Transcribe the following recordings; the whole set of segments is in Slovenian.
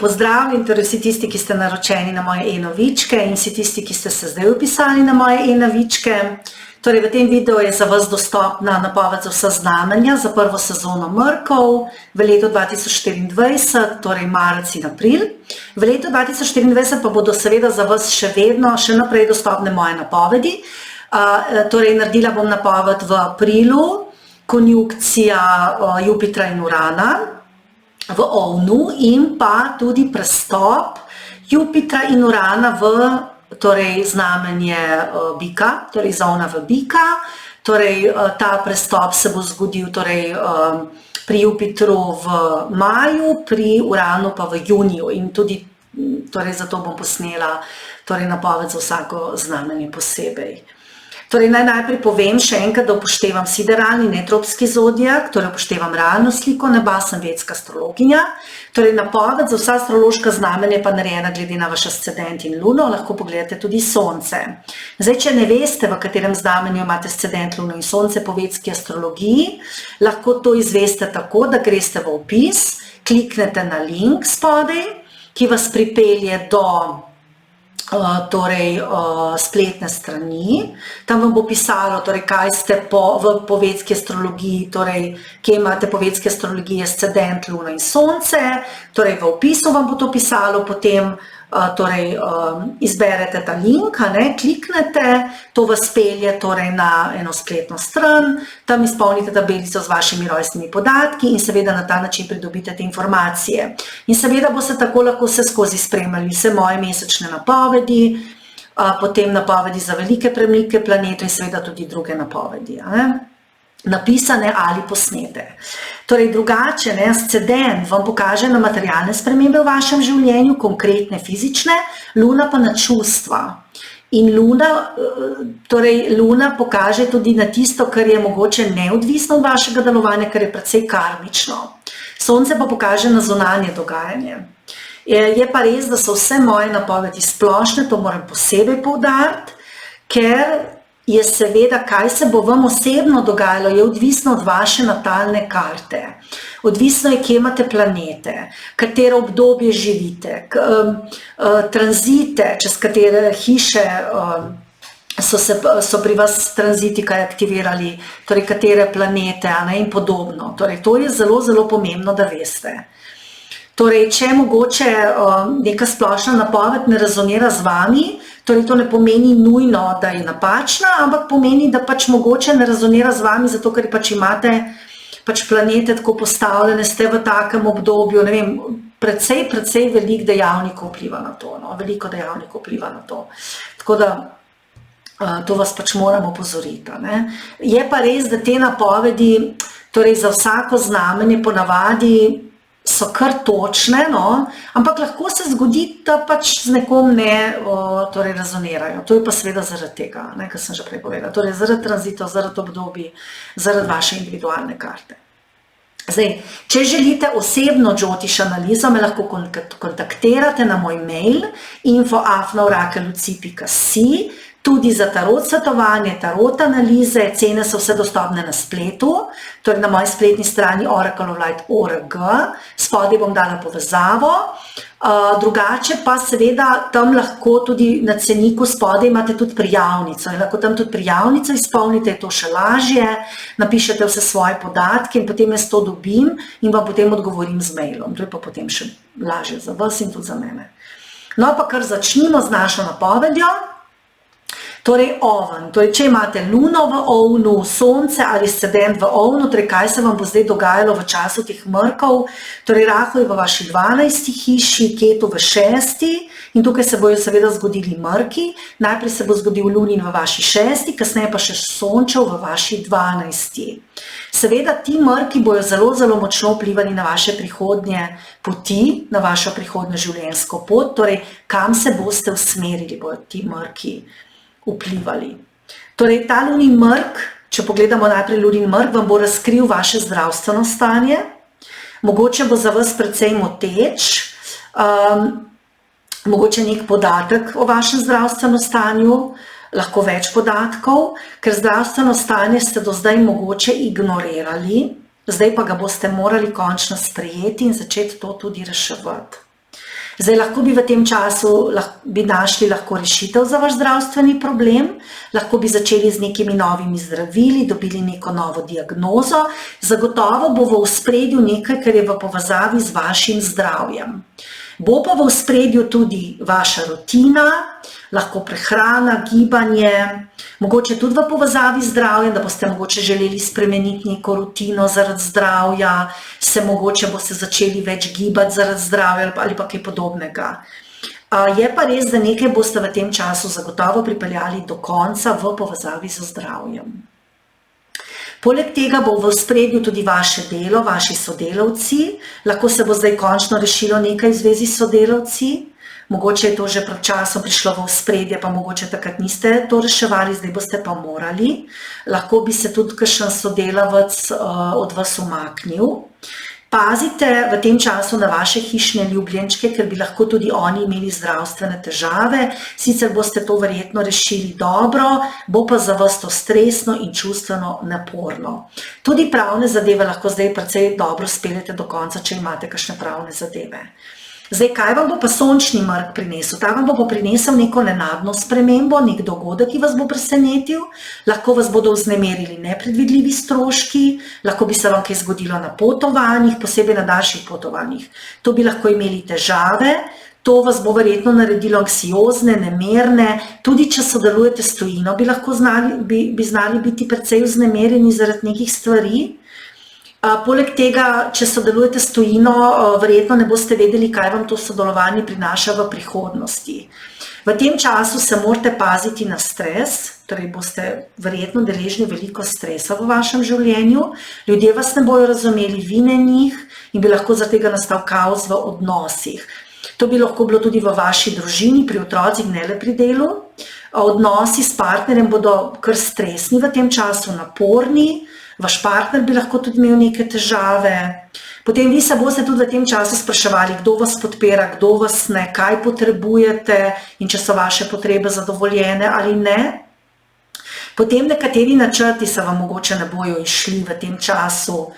pozdravljeni, torej vsi tisti, ki ste naročeni na moje e-novičke in vsi tisti, ki ste se zdaj upisali na moje e-novičke. Torej, v tem videu je za vas dostopna napoved za vsa znamenja za prvo sezono Mrkov v letu 2024, torej marec in april. V letu 2024 pa bodo seveda za vas še naprej dostopne moje napovedi. Torej, naredila bom napoved v aprilu, konjunkcija Jupitra in Urana v Ovnu in pa tudi prestop Jupitra in Urana v znamenje Bika, torej iz Ovna v Bika. Torej, ta prestop se bo zgodil pri Jupitru v maju, pri Uranu pa v juniju in tudi zato bom posnela napoved za vsako znamenje posebej. Torej, naj najprej povem še enkrat, da upoštevam sideralni netropski zodijak, torej upoštevam realno sliko neba, sem vedska astrologinja. Torej, napoved za vsa astrološka znamenja pa narejena glede na vaš ascendent in luno, lahko pogledate tudi sonce. Zdaj, če ne veste, v katerem znamenju imate ascendent, luno in sonce po vedski astrologiji, lahko to izveste tako, da greste v opis, kliknete na link spodaj, ki vas pripelje do spletne strani. Tam vam bo pisalo, kaj ste po vedski astrologiji, kje imate po vedski astrologiji ascendent, luno in sonce. Torej, v opisu vam bo to pisalo, potem izberete ta link, kliknete, to vas pelje na eno spletno stran, tam izpolnite tabelico z vašimi rojstnimi podatki in seveda na ta način pridobite te informacije. In seveda boste tako lahko vse skozi spremljali vse moje mesečne napovedi, potem napovedi za velike premike planetov in seveda tudi druge napovedi, napisane ali posnete. Torej, drugače, ascendent vam pokaže na materialne spremembe v vašem življenju, konkretne fizične, luna pa na čustva. In luna pokaže tudi na tisto, kar je mogoče neodvisno od vašega delovanja, kar je precej karmično. Sonce pa pokaže na zunanje dogajanje. Je pa res, da so vse moje napovedi splošne, to moram posebej poudariti, ker je seveda, kaj se bo vam osebno dogajalo, je odvisno od vaše natalne karte. Odvisno je, kje imate planete, katero obdobje živite, tranzite, čez katere hiše so pri vas tranziti kaj aktivirali, torej katere planete in podobno. Torej, to je zelo, zelo pomembno, da veste. Torej, če mogoče neka splošna napoved ne rezonira z vami, torej to ne pomeni nujno, da je napačna, ampak pomeni, da mogoče ne rezonira z vami, zato ker imate planete tako postavljene, ste v takem obdobju, ne vem, precej veliko dejavnikov vpliva na to, veliko dejavnikov vpliva na to. Tako da to vas moram opozoriti. Je pa res, da te napovedi, torej za vsako znamenje ponavadi so kar točne, ampak lahko se zgodi, da z nekom ne rezonirajo. To je pa seveda zaradi tega, kar sem že prej povedala. Torej zaradi tranzitov, zaradi obdobij, zaradi vaše individualne karte. Zdaj, če želite osebno Jyotish analizo, me lahko kontaktirate na moj mail info@orakelluci.si. Tudi za tarot svetovanje, tarot analize, cene so vse dostopne na spletu, torej na moji spletni strani oracleoflight.org, spodaj bom dala povezavo. Drugače pa seveda tam lahko tudi na ceniku spodaj imate tudi prijavnico in lahko tam tudi prijavnico izpolnite, je to še lažje, napišete vse svoje podatke in potem jaz to dobim in vam potem odgovorim z mailom. To je pa potem še lažje za vas in tudi za mene. No pa kar začnimo z našo napovedjo. Torej, oven. Torej, če imate luno v ovnu, sonce ali ascendent v ovnu, torej kaj se vam bo zdaj dogajalo v času teh mrkov, torej Rahu je v vaši 12. hiši, Ketu v 6. in tukaj se bojo seveda zgodili mrki, najprej se bo zgodil lunin v vaši 6., kasneje pa še sončev v vaši 12. Seveda ti mrki bojo zelo, zelo močno vplivali na vaše prihodnje poti, na vašo prihodnjo življenjsko pot, torej kam se boste usmerili, bojo ti mrki vplivali. Torej, ta lunin mrk, če pogledamo najprej lunin mrk, vam bo razkril vaše zdravstveno stanje, mogoče bo za vas precej moteč, mogoče nek podatek o vašem zdravstvenem stanju, lahko več podatkov, ker zdravstveno stanje ste do zdaj mogoče ignorirali, zdaj pa ga boste morali končno sprejeti in začeti to tudi reševati. Zdaj, lahko bi v tem času našli rešitev za vaš zdravstveni problem, lahko bi začeli z nekimi novimi zdravili, dobili neko novo diagnozo, zagotovo bo v ospredju nekaj, kar je v povezavi z vašim zdravjem. Bo pa v ospredju tudi vaša rutina, lahko prehrana, gibanje, mogoče tudi v povezavi z zdravjem, da boste mogoče želeli spremeniti neko rutino zaradi zdravja, se mogoče boste začeli več gibati zaradi zdravja ali pa kaj podobnega. Je pa res, da nekaj boste v tem času zagotovo pripeljali do konca v povezavi z zdravjem. Poleg tega bo v ospredju tudi vaše delo, vaši sodelavci, lahko se bo zdaj končno rešilo nekaj v zvezi s sodelavci, mogoče je to že pred časom prišlo v ospredje, pa mogoče takrat niste to reševali, zdaj boste pa morali. Lahko bi se tudi kakšen sodelavec od vas umaknil. Pazite v tem času na vaše hišne ljubljenčke, ker bi lahko tudi oni imeli zdravstvene težave, sicer boste to verjetno rešili dobro, bo pa za vas to stresno in čustveno naporno. Tudi pravne zadeve lahko zdaj precej dobro speljete do konca, če imate kakšne pravne zadeve. Zdaj, kaj vam bo pa sončni mrk prinesel? Ta vam bo pa prinesel neko nenadno spremembo, nek dogodek, ki vas bo presenetil, lahko vas bodo vznemirili nepredvidljivi stroški, lahko bi se vam kaj zgodilo na potovanjih, posebej na daljših potovanjih. To bi lahko imeli težave, to vas bo verjetno naredilo anksiozne, nemerne, tudi če sodelujete s tujino, bi znali biti precej vznemirjeni zaradi nekih stvari. Poleg tega, če sodelujete s tujino, verjetno ne boste vedeli, kaj vam to sodelovanje prinaša v prihodnosti. V tem času se morate paziti na stres, torej boste verjetno deležni veliko stresa v vašem življenju, ljudje vas ne bojo razumeli, vi ne njih in bi lahko zaradi tega nastal kaos v odnosih. To bi lahko bilo tudi v vaši družini, pri otrocih, ne le pri delu. Odnosi s partnerjem bodo kar stresni v tem času, naporni, vaš partner bi lahko tudi imel neke težave. Potem vi se boste tudi v tem času spraševali, kdo vas podpira, kdo vas ne, kaj potrebujete in če so vaše potrebe zadovoljene ali ne. Potem nekateri načrti se vam mogoče ne bojo izšli v tem času,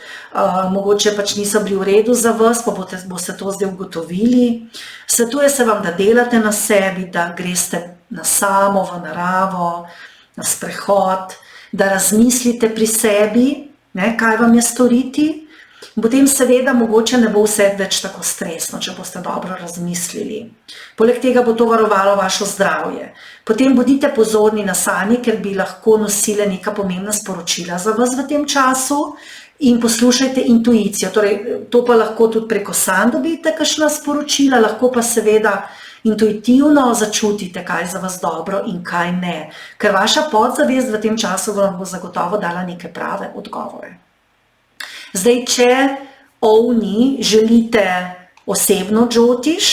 mogoče pač niso bili v redu za vas, pa boste to zdaj ugotovili. Svetuje se vam, da delate na sebi, da greste na samo, v naravo, na sprehod, da razmislite pri sebi, kaj vam je storiti. Potem seveda mogoče ne bo vse več tako stresno, če boste dobro razmislili. Poleg tega bo to varovalo vašo zdravje. Potem bodite pozorni na sanje, ker bi lahko nosile neka pomembna sporočila za vas v tem času in poslušajte intuicijo. Torej, to pa lahko tudi preko sanj dobite kakšna sporočila, lahko pa seveda intuitivno začutite, kaj je za vas dobro in kaj ne. Ker vaša podzavest v tem času vam bo zagotovo dala neke prave odgovore. Zdaj, če ovni želite osebno džotiš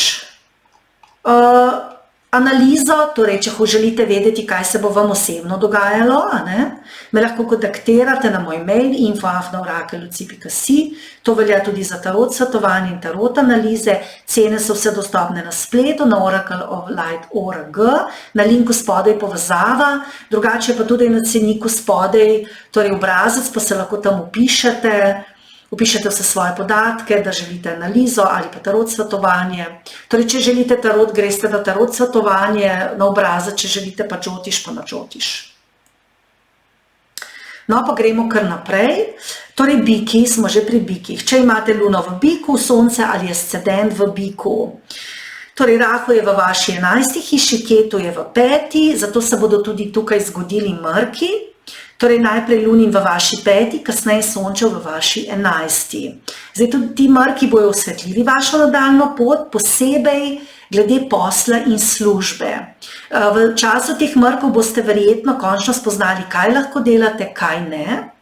analizo, torej, če želite vedeti, kaj se bo vam osebno dogajalo, me lahko kontaktirate na moj mail info@orakelluci.si. To velja tudi za tarot svetovanje in tarot analize. Cene so vse dostopne na spletu, na oracleoflight.org, na linku spodaj povezava, drugače pa tudi na ceniku spodaj, torej obrazec, pa se lahko tam Upišete vse svoje podatke, da želite analizo ali pa tarot svetovanje. Torej, če želite tarot, greste na tarot svetovanje, na obrazec, če želite pa džotiš, pa na džotiš. No, pa gremo kar naprej. Torej, biki, smo že pri bikih. Če imate luno v biku, sonce ali ascendent v biku. Torej, Rahu je v vaši 11. hiši, Ketu je v 5., zato se bodo tudi tukaj zgodili mrki. Torej, najprej lunin v vaši 5., kasneje sončev v vaši 11. Zdaj, tudi ti mrki bojo osvetlili vašo nadaljno pot, posebej glede posla in službe. V času teh mrkov boste verjetno končno spoznali, kaj lahko delate, kaj ne,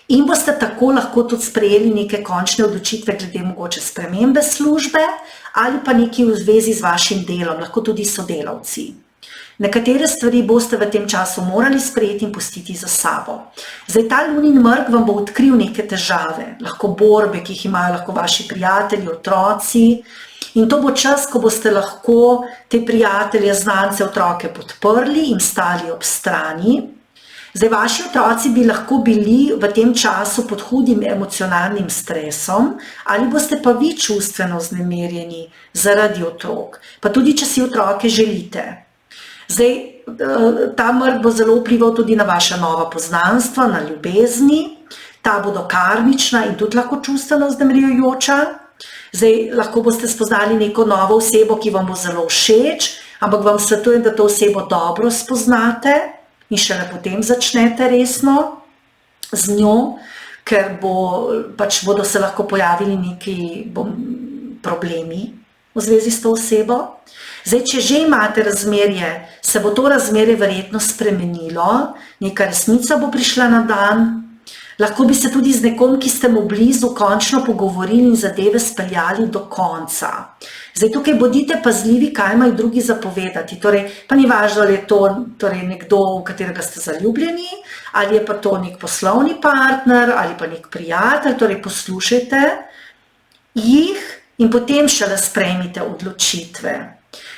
in boste tako lahko tudi sprejeli neke končne odločitve glede mogoče spremembe službe ali pa nekaj v zvezi z vašim delom, lahko tudi sodelavci. Nekatere stvari boste v tem času morali sprejeti in pustiti za sabo. Zdaj, ta lunin mrk vam bo odkril neke težave, lahko borbe, ki jih imajo lahko vaši prijatelji, otroci, in to bo čas, ko boste lahko te prijatelje, znance, otroke podprli in stali ob strani. Zdaj, vaši otroci bi lahko bili v tem času pod hudim emocionalnim stresom, ali boste pa vi čustveno vznemirjeni zaradi otrok, pa tudi, če si otroke želite. Zdaj, ta mrk bo zelo vplival tudi na vaša nova poznanstva, na ljubezni, ta bodo karmična in tudi lahko čustveno vznemirjujoča. Zdaj, lahko boste spoznali neko novo osebo, ki vam bo zelo všeč, ampak vam svetujem, da to osebo dobro spoznate in šele potem začnete resno z njo, ker bodo se lahko pojavili neki problemi v zvezi s to osebo. Zdaj, če že imate razmerje, se bo to razmerje verjetno spremenilo, neka resnica bo prišla na dan, lahko bi se tudi z nekom, ki ste mu blizu, končno pogovorili in zadeve speljali do konca. Zdaj, tukaj bodite pazljivi, kaj imajo drugi zapovedati. Torej, pa ni važno, ali je to nekdo, v katerega ste zaljubljeni, ali je pa to nek poslovni partner, ali pa nek prijatelj. Torej, poslušajte jih in potem šele sprejmite odločitve.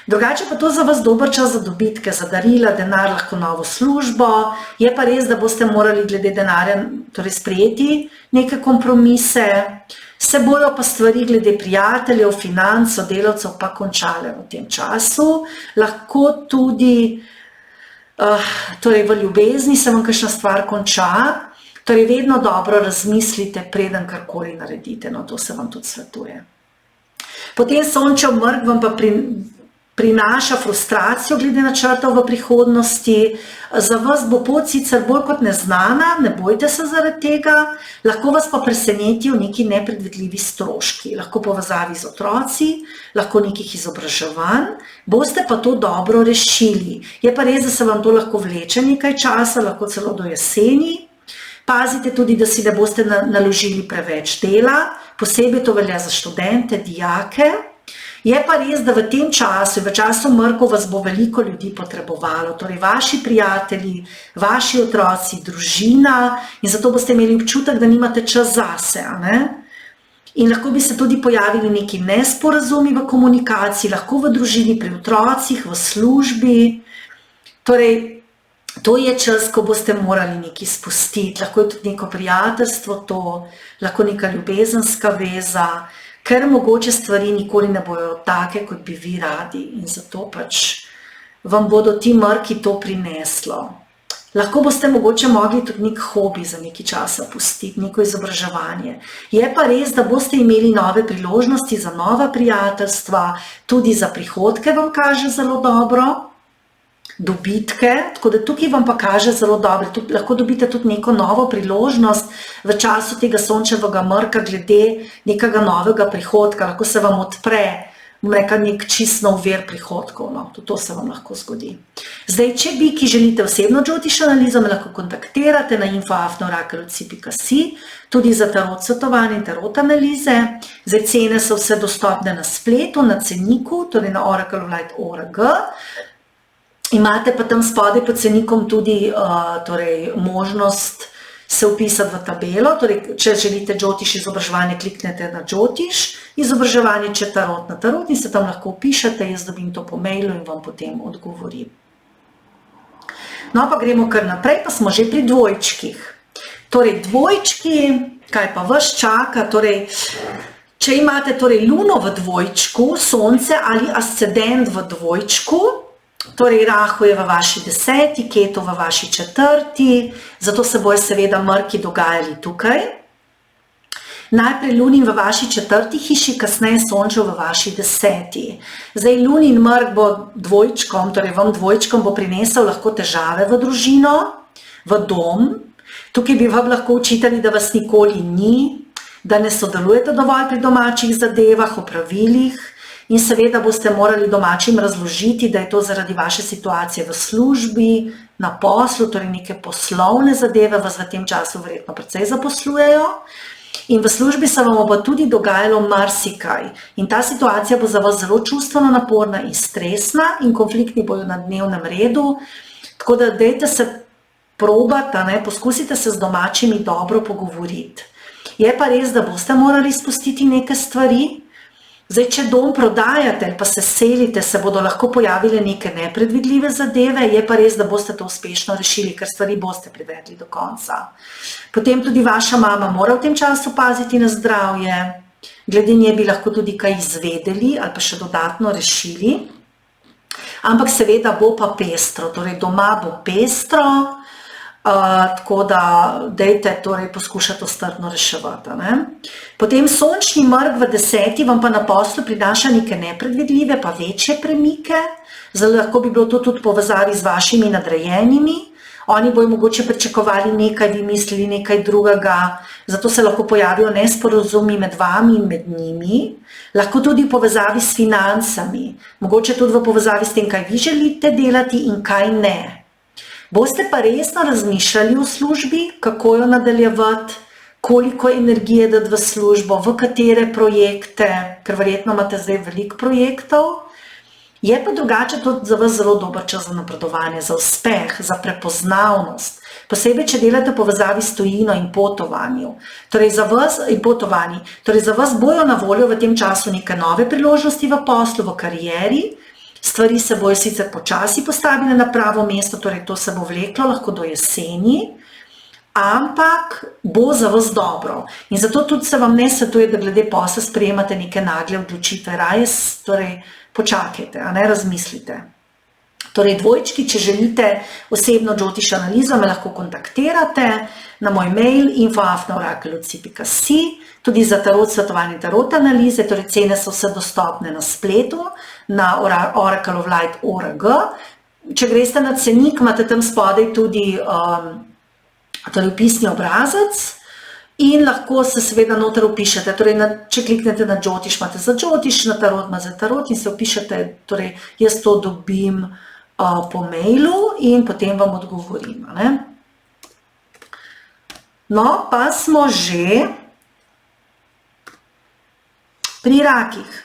Drugače pa to za vas dober čas za dobitke, za darila, denar, lahko novo službo. Je pa res, da boste morali glede denarja sprejeti neke kompromise. Se bojo pa stvari glede prijateljev, financ, sodelavcev pa končale v tem času. Lahko tudi v ljubezni se vam kakšna stvar konča. Torej, vedno dobro razmislite, preden karkoli naredite. No, to se vam tudi svetuje. Potem sončev mrk vam pa prinaša frustracijo glede načrtov v prihodnosti. Za vas bo pot sicer bolj kot neznana, ne bojte se zaradi tega, lahko vas pa presenetijo neki nepredvidljivi stroški, lahko povezavi z otroci, lahko nekih izobraževanj, boste pa to dobro rešili. Je pa res, da se vam to lahko vleče nekaj časa, lahko celo do jeseni. Pazite tudi, da si ne boste naložili preveč dela, posebej to velja za študente, dijake. Je pa res, da v tem času, v času mrkov vas bo veliko ljudi potrebovalo, torej vaši prijatelji, vaši otroci, družina, in zato boste imeli občutek, da nimate čas zase. In lahko bi se tudi pojavili neki nesporazumi v komunikaciji, lahko v družini, pri otrocih, v službi. Torej, to je čas, ko boste morali nekaj spustiti, lahko je tudi neko prijateljstvo to, lahko neka ljubezenska veza, ker mogoče stvari nikoli ne bojo take, kot bi vi radi, in zato pač vam bodo ti mrki to prineslo. Lahko boste mogoče mogli tudi nek hobi za nekaj časa pustiti, neko izobraževanje. Je pa res, da boste imeli nove priložnosti za nova prijateljstva, tudi za prihodke vam kaže zelo dobro, dobitke, tako da tukaj vam pa kaže zelo dobro, lahko dobite tudi neko novo priložnost v času tega sončevega mrka glede nekega novega prihodka, lahko se vam odpre nek čist nov vir prihodkov, no, to se vam lahko zgodi. Zdaj, če bi, ki želite osebno Jyotish analizo, me lahko kontaktirate na info@orakelci.si, tudi za tarot svetovanje in tarot analize. Zdaj, cene so vse dostopne na spletu, na ceniku, torej na orakeloflight.org. Imate pa tam spodaj pod cenikom tudi možnost se vpisati v tabelo, torej če želite Jyotish izobraževanje, kliknete na Jyotish izobraževanje, če tarot na tarot in se tam lahko vpišete, jaz dobim to po mailu in vam potem odgovorim. No pa gremo kar naprej, pa smo že pri dvojčkih. Torej dvojčki, kaj pa vas čaka, torej če imate luno v dvojčku, sonce ali ascendent v dvojčku, torej Rahu je v vaši 10, Ketu v vaši 4, zato se bojo seveda mrki dogajali tukaj. Najprej Lunin v vaši 4 hiši, kasneje Sončev v vaši 10. Zdaj Lunin mrk bo dvojčkom, torej vam dvojčkom bo prinesel lahko težave v družino, v dom. Tukaj bi vam lahko učitali, da vas nikoli ni, da ne sodelujete dovolj pri domačih zadevah, opravilih. In seveda boste morali domačim razložiti, da je to zaradi vaše situacije v službi, na poslu, torej neke poslovne zadeve vas v tem času verjetno precej zaposlujejo. In v službi se vam bo tudi dogajalo marsikaj. In ta situacija bo za vas zelo čustveno naporna in stresna in konflikti bojo na dnevnem redu. Tako da dajte se probati, poskusite se z domačimi dobro pogovoriti. Je pa res, da boste morali spustiti neke stvari, Zdaj, če dom prodajate ali pa se selite, se bodo lahko pojavile neke nepredvidljive zadeve, je pa res, da boste to uspešno rešili, ker stvari boste privedli do konca. Potem tudi vaša mama mora v tem času paziti na zdravje, glede nje bi lahko tudi kaj izvedeli ali pa še dodatno rešili, ampak seveda bo pa pestro, torej doma bo pestro, tako da dajte torej poskušati to strpno reševati. Ne? Potem sončni mrk v 10. vam pa na poslu prinaša neke nepredvidljive pa večje premike, zelo lahko bi bilo to tudi povezavi z vašimi nadrejenimi, oni bojo mogoče pričakovali nekaj, vi mislili nekaj drugega, zato se lahko pojavijo nesporazumi med vami in med njimi, lahko tudi v povezavi s financami, mogoče tudi v povezavi s tem, kaj vi želite delati in kaj ne. Boste pa resno razmišljali v službi, kako jo nadaljevati, koliko energije dati v službo, v katere projekte, ker verjetno imate zdaj veliko projektov. Je pa drugače tudi za vas zelo dober čas za napredovanje, za uspeh, za prepoznavnost. Posebej, če delate v povezavi s tujino in potovanju. Torej za vas bojo na voljo v tem času neke nove priložnosti v poslu, v karieri. Stvari se bojo sicer počasi postavile na pravo mesto, torej to se bo vleklo lahko do jeseni, ampak bo za vas dobro. In zato tudi se vam ne svetuje, da glede posla sprejemate neke nagle odločitve, raje torej počakajte, a ne razmislite. Torej dvojčki, če želite osebno Jyotish analizo, me lahko kontaktirate na moj mail info@orakelc.si, tudi za tarot svetovanje tarot analize, torej cene so vse dostopne na spletu, na oracleoflight.org. Če greste na cenik, imate tam spodaj tudi torej opisni obrazec in lahko se seveda noter opišete. Torej, če kliknete na Jyotish, imate za Jyotish, na tarot ima za tarot in se opišete, torej jaz to dobim po mailu in potem vam odgovorim. Ne? No, pa smo že pri rakih.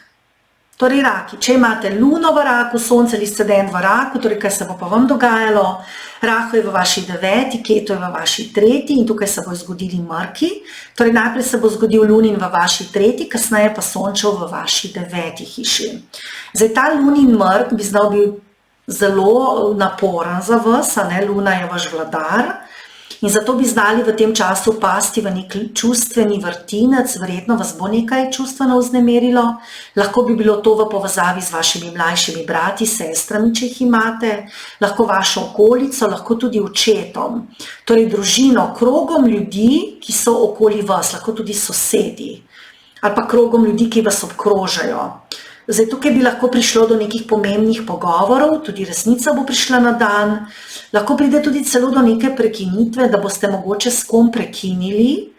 Torej raki, če imate luno v raku, sonce ali ascendent v raku, torej kaj se bo pa vam dogajalo, Rahu je v vaši 9, Ketu je v vaši 3 in tukaj se bo zgodili mrki, torej najprej se bo zgodil lunin v vaši 3, kasneje pa sončev v vaši 9 hiši. Zdaj ta lunin mrk bi znal bil zelo naporen za vas, a ne, luna je vaš vladar, in zato bi znali v tem času pasti v nek čustveni vrtinec, verjetno vas bo nekaj čustveno vznemirilo, lahko bi bilo to v povezavi z vašimi mlajšimi brati, sestrami, če jih imate, lahko vašo okolico, lahko tudi očetom, torej družino, krogom ljudi, ki so okoli vas, lahko tudi sosedi, ali pa krogom ljudi, ki vas obkrožajo. Zdaj, tukaj bi lahko prišlo do nekih pomembnih pogovorov, tudi resnica bo prišla na dan, lahko pride tudi celo do neke prekinitve, da boste mogoče s kom prekinili,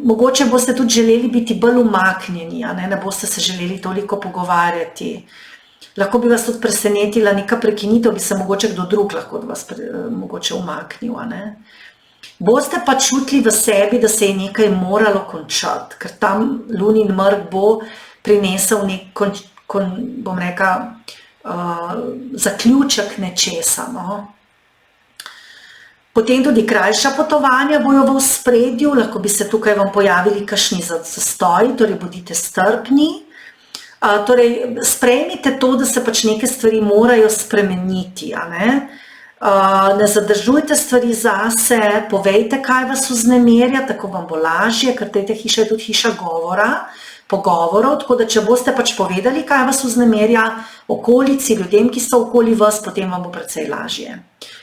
mogoče boste tudi želeli biti bolj umaknjeni, ne boste se želeli toliko pogovarjati. Lahko bi vas tudi presenetila neka prekinitev, bi se mogoče kdo drug lahko od vas mogoče umaknil. Boste pa čutili v sebi, da se je nekaj moralo končati, ker tam lunin mrk bo prinesel nek, bom rekla, zaključek nečesa. No? Potem tudi krajša potovanja bojo v ospredju, lahko bi se tukaj vam pojavili kakšni zastoji, torej bodite strpni. Torej, sprejmite to, da se pač neke stvari morajo spremeniti. Ne zadržujte stvari zase, povejte, kaj vas vznemirja, tako vam bo lažje, ker tretja hiša je tudi hiša pogovorov, tako da če boste pač povedali, kaj vas vznemirja, okolici, ljudem, ki so okoli vas, potem vam bo precej lažje.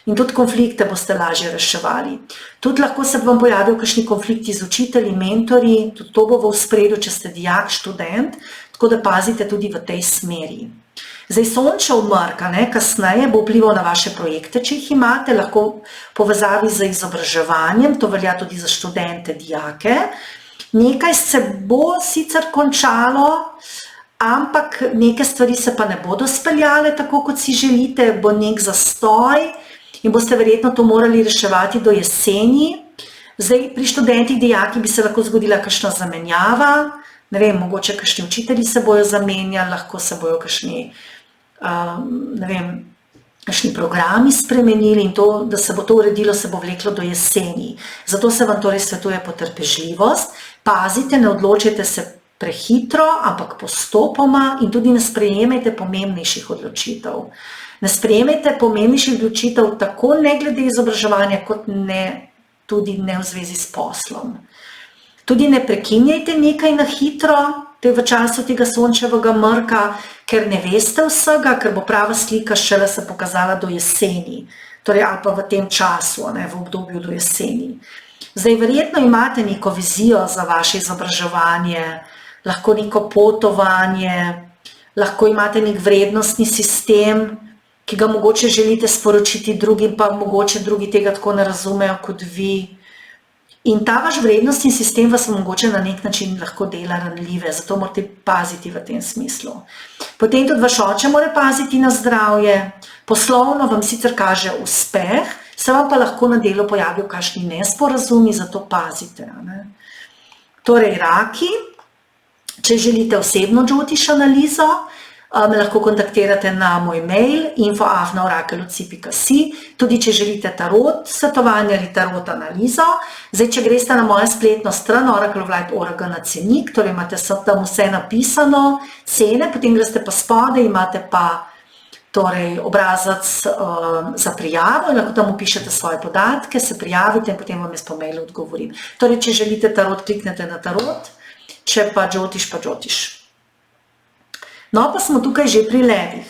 In tudi konflikte boste lažje reševali. Tudi lahko se vam pojavijo kakšni konflikti z učitelji, mentorji, tudi to bo v ospredju, če ste dijak, študent, tako da pazite tudi v tej smeri. Zdaj, sončev mrk, kasneje bo vplival na vaše projekte, če jih imate, lahko povezavi z izobraževanjem, to velja tudi za študente, dijake. Nekaj se bo sicer končalo, ampak neke stvari se pa ne bodo speljale tako, kot si želite, bo nek zastoj in boste verjetno to morali reševati do jeseni. Zdaj, pri študentih, dijaki bi se lahko zgodila kakšna zamenjava, ne vem, mogoče kakšni učitelji se bojo zamenjali, lahko se bojo kakšni, ne vem, kakšni programi spremenili in to, da se bo to uredilo, se bo vleklo do jeseni. Zato se vam torej svetuje potrpežljivost, pazite, ne odločite se prehitro, ampak postopoma in tudi ne sprejemajte pomembnejših odločitev. Ne sprejemajte pomembnejših odločitev tako ne glede izobraževanja, kot tudi ne v zvezi s poslom. Tudi ne prekinjajte nekaj na hitro, v času tega sončevega mrka, ker ne veste vsega, ker bo prava slika šele se pokazala do jeseni, torej ali pa v tem času, v obdobju do jeseni. Zdaj, verjetno imate neko vizijo za vaše izobraževanje, lahko neko potovanje, lahko imate nek vrednostni sistem, ki ga mogoče želite sporočiti drugim, pa mogoče drugi tega tako ne razumejo kot vi. In ta vaš vrednostni sistem vas mogoče na nek način lahko dela ranljive, zato morate paziti v tem smislu. Potem tudi vaš oče mora paziti na zdravje, poslovno vam sicer kaže uspeh, se vam pa lahko na delu pojavijo kakšni nesporazumi, zato pazite. Torej, raki, če želite osebno Jyotish analizo, me lahko kontaktirate na moj mail info@orakelc.si, tudi če želite tarot svetovanje ali tarot analizo. Zdaj, če greste na mojo spletno stran oracle.org na cenik, torej imate tam vse napisano, cene, potem greste pa spode, imate pa torej obrazac za prijavo in lahko tam upišete svoje podatke, se prijavite in potem vam jaz po mailu odgovorim. Torej, če želite tarot, kliknete na tarot, če pa Jyotish, pa Jyotish. No, pa smo tukaj že pri levih.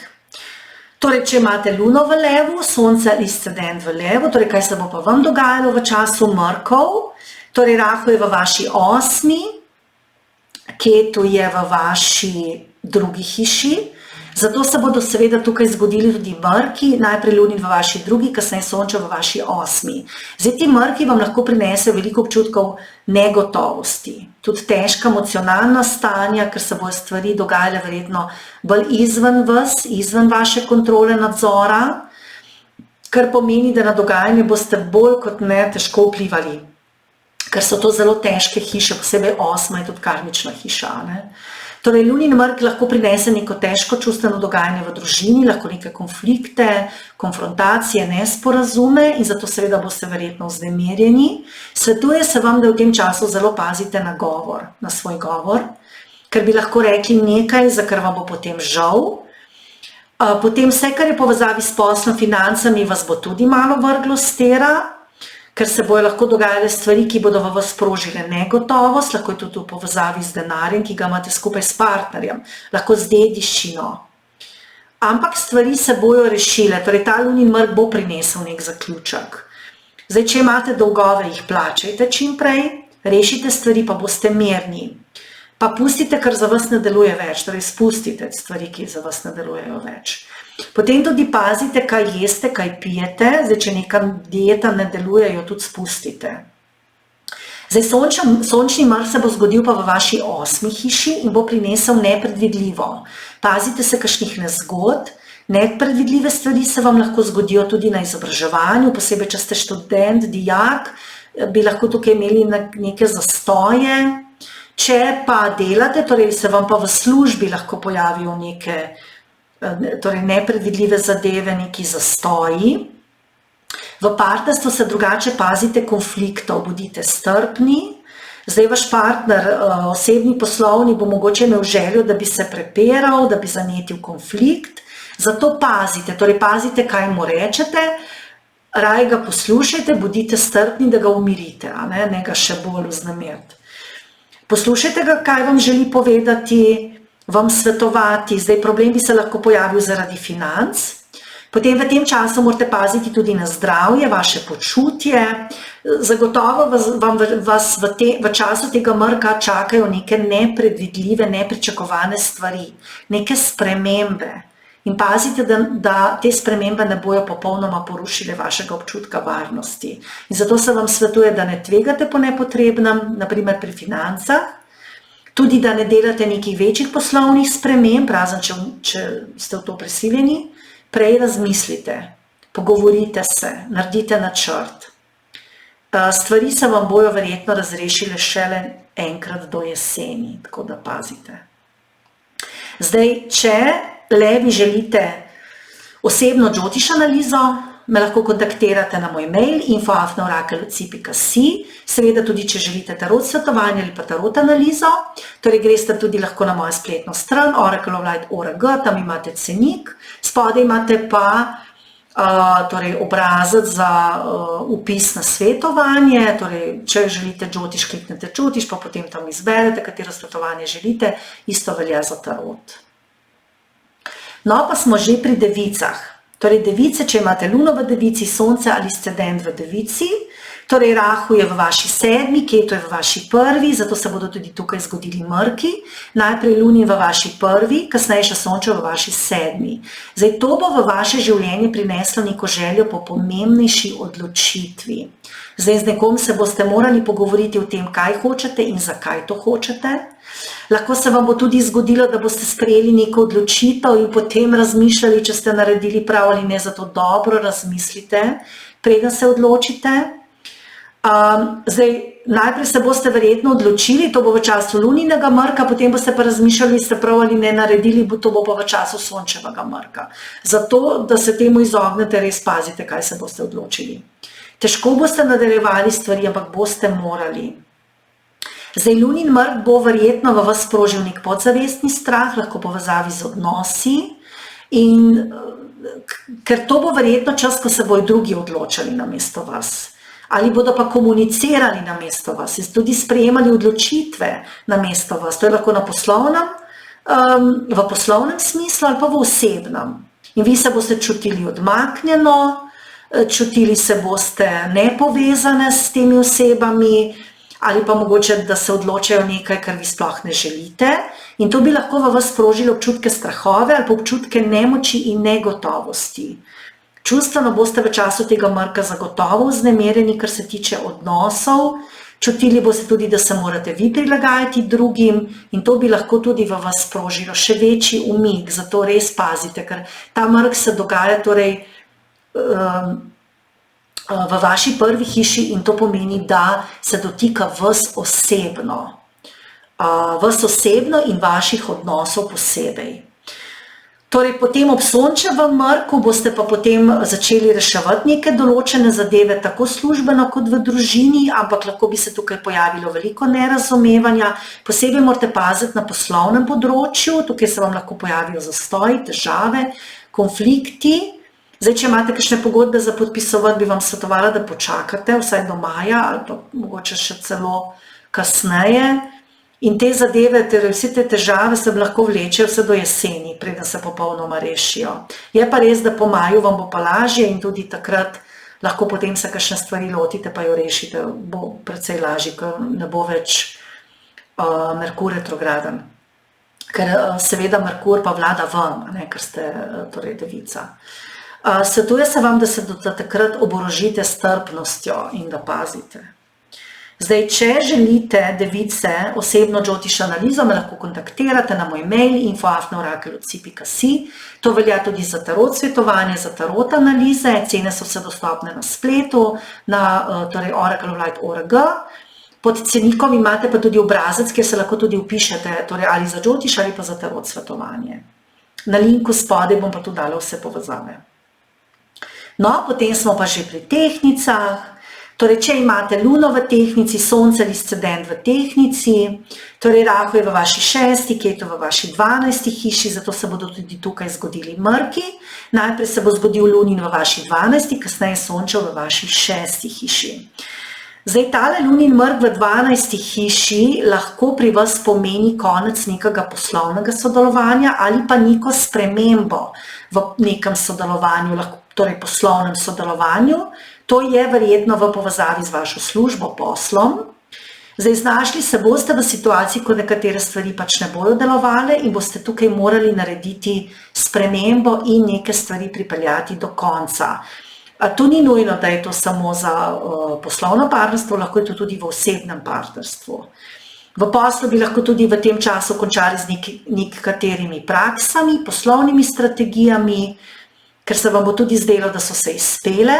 Torej, če imate luno v levu, sonce ali ascendent v levu, torej kaj se bo pa vam dogajalo v času mrkov, torej Rahu je v vaši 8, Ketu je v vaši 2. hiši, zato se bodo seveda tukaj zgodili tudi mrki, najprej lunin v vaši 2, kasneje sončev v vaši 8. Zdaj, ti mrki vam lahko prinesejo veliko občutkov negotovosti, tudi težka emocionalna stanja, ker se bojo stvari dogajale verjetno bolj izven vas, izven vaše kontrole, nadzora, kar pomeni, da na dogajanje boste bolj kot ne težko vplivali, ker so to zelo težke hiše, posebej 8 je tudi karmična hiša. Torej, lunin mrk lahko prinese neko težko čustveno dogajanje v družini, lahko neke konflikte, konfrontacije, nesporazume in zato seveda boste verjetno vznemirjeni. Svetuje se vam, da v tem času zelo pazite na govor, na svoj govor, ker bi lahko rekli nekaj, za kar vam bo potem žal. Potem vse, kar je povezavi s poslom, financami, vas bo tudi malo vrglo s tira, ker se bojo lahko dogajale stvari, ki bodo v vas sprožile negotovost, lahko je tudi v povezavi z denarjem, ki ga imate skupaj s partnerjem, lahko z dediščino. Ampak stvari se bojo rešile, torej ta lunin mrk bo prinesel nek zaključek. Zdaj, če imate dolgove, jih plačajte čim prej, rešite stvari, pa boste mirni. Pa pustite, kar za vas ne deluje več, torej spustite stvari, ki za vas ne delujejo več. Potem tudi pazite, kaj jeste, kaj pijete, zdaj, če neka dieta ne deluje, jo tudi spustite. Zdaj, sončni mrk se bo zgodil pa v vaši 8. hiši in bo prinesel nepredvidljivo. Pazite se kakšnih nezgod, nepredvidljive stvari se vam lahko zgodijo tudi na izobraževanju, posebej, če ste študent, dijak, bi lahko tukaj imeli neke zastoje. Če pa delate, torej se vam pa v službi lahko pojavijo neke torej nepredvidljive zadeve, neki zastoji. V partnerstvu se drugače pazite konfliktov, bodite strpni. Zdaj, vaš partner, osebni, poslovni, bo mogoče imel željo, da bi se prepiral, da bi zanetil konflikt. Zato pazite, torej pazite, kaj mu rečete, raje ga poslušajte, bodite strpni, da ga umirite, ne ga še bolj vznemiriti. Poslušajte ga, kaj vam želi povedati, vam svetovati. Zdaj, problem bi se lahko pojavil zaradi financ. Potem v tem času morate paziti tudi na zdravje, vaše počutje. Zagotovo vas v času tega mrka čakajo neke nepredvidljive, nepričakovane stvari, neke spremembe. In pazite, da te spremembe ne bojo popolnoma porušile vašega občutka varnosti. In zato se vam svetuje, da ne tvegate po nepotrebnem, naprimer pri financah, tudi da ne delate nekih večjih poslovnih sprememb, razen če ste v to prisiljeni, prej razmislite, pogovorite se, naredite načrt. Stvari se vam bojo verjetno razrešile šele enkrat do jeseni, tako da pazite. Zdaj, če levi želite osebno Jyotish analizo, me lahko kontaktirate na moj mail info@orakelc.si, seveda tudi, če želite tarot svetovanje ali pa tarot analizo, torej greste tudi lahko na mojo spletno stran oracle-of-light.org, tam imate cenik, spodaj imate pa torej obrazec za vpis na svetovanje, torej če želite Jyotish, kliknete Jyotish, pa potem tam izberete, katero svetovanje želite, isto velja za tarot. No, pa smo že pri devicah. Torej device, če imate luno v devici, sonce ali ascendent v devici, torej Rahu je v vaši 7., Ketu je v vaši 1., zato se bodo tudi tukaj zgodili mrki. Najprej Lunin v vaši 1., kasneje še Sončev v vaši 7. Zdaj, to bo v vaše življenje prineslo neko željo po pomembnejši odločitvi. Zdaj, z nekom se boste morali pogovoriti o tem, kaj hočete in zakaj to hočete. Lahko se vam bo tudi zgodilo, da boste sprejeli neko odločitev in potem razmišljali, če ste naredili prav ali ne, zato dobro razmislite, preden se odločite. Zdaj, najprej se boste verjetno odločili, to bo v času luninega mrka, potem boste pa razmišljali, ste prav ali ne naredili, to bo pa v času sončevega mrka. Zato, da se temu izognete, res pazite, kaj se boste odločili. Težko boste nadaljevali stvari, ampak boste morali. Zdaj, lunin mrk bo verjetno v vas sprožil nek podzavestni strah, lahko povezavi z odnosi, in ker to bo verjetno čas, ko se bojo drugi odločali namesto vas. Ali bodo pa komunicirali namesto vas, tudi sprejemali odločitve namesto vas. To je lahko v poslovnem smislu ali pa v osebnem. In vi se boste čutili odmaknjeno, čutili se boste nepovezane s temi osebami, ali pa mogoče, da se odločajo nekaj, kar vi sploh ne želite. In to bi lahko v vas sprožilo občutke strahove ali pa občutke nemoči in negotovosti. Čustveno boste v času tega mrka zagotovo vznemirjeni, kar se tiče odnosov, čutili boste tudi, da se morate vi prilagajati drugim in to bi lahko tudi v vas sprožilo še večji umik, zato res pazite, ker ta mrk se dogaja torej v vaši prvi hiši in to pomeni, da se dotika vas osebno in vaših odnosov posebej. Torej, potem ob sončevem mrku boste pa potem začeli reševati neke določene zadeve, tako službeno kot v družini, ampak lahko bi se tukaj pojavilo veliko nerazumevanja. Posebej morate paziti na poslovnem področju, tukaj se vam lahko pojavijo zastoji, težave, konflikti. Zdaj, če imate kakšne pogodbe za podpisovati, bi vam svetovala, da počakate vsaj do maja ali pa mogoče še celo kasneje. In te zadeve, vse te težave se lahko vlečejo vse do jeseni, preden se popolnoma rešijo. Je pa res, da po maju vam bo pa lažje in tudi takrat lahko potem se kakšne stvari lotite, pa jo rešite, bo precej lažje, ker ne bo več Merkur retrograden. Ker seveda Merkur pa vlada vam, ker ste torej devica. Svetuje se vam, da se do takrat oborožite s strpnostjo in da pazite. Zdaj, če želite, device, osebno Jyotish analizo, me lahko kontaktirate na moj mail info@orakelc.si. To velja tudi za tarot svetovanje, za tarot analize, cene so vse dostopne na spletu, na torej oracle-of-light.org. Pod cenikom imate pa tudi obrazec, kjer se lahko tudi vpišete, torej ali za Jyotish ali pa za tarot svetovanje. Na linku spodaj bom pa tudi dala vse povezave. No, potem smo pa že pri tehnicah. Torej, če imate luno v tehnici, sonce ali ascendent v tehnici, torej Rahu je v vaši 6., Ketu v vaši 12. hiši, zato se bodo tudi tukaj zgodili mrki. Najprej se bo zgodil lunin v vaši 12., kasneje Sončev v vaši 6. hiši. Zdaj, tale lunin mrk v 12. hiši lahko pri vas pomeni konec nekega poslovnega sodelovanja ali pa neko spremembo v nekem sodelovanju, torej poslovnem sodelovanju. To je verjetno v povezavi z vašo službo, poslom. Zdaj, znašli se boste v situaciji, ko nekatere stvari pač ne bodo delovale in boste tukaj morali narediti spremembo in neke stvari pripeljati do konca. To ni nujno, da je to samo za poslovno partnerstvo, lahko je to tudi v osebnem partnerstvu. V poslu bi lahko tudi v tem času končali z nekaterimi praksami, poslovnimi strategijami, ker se vam bo tudi zdelo, da so se izpele.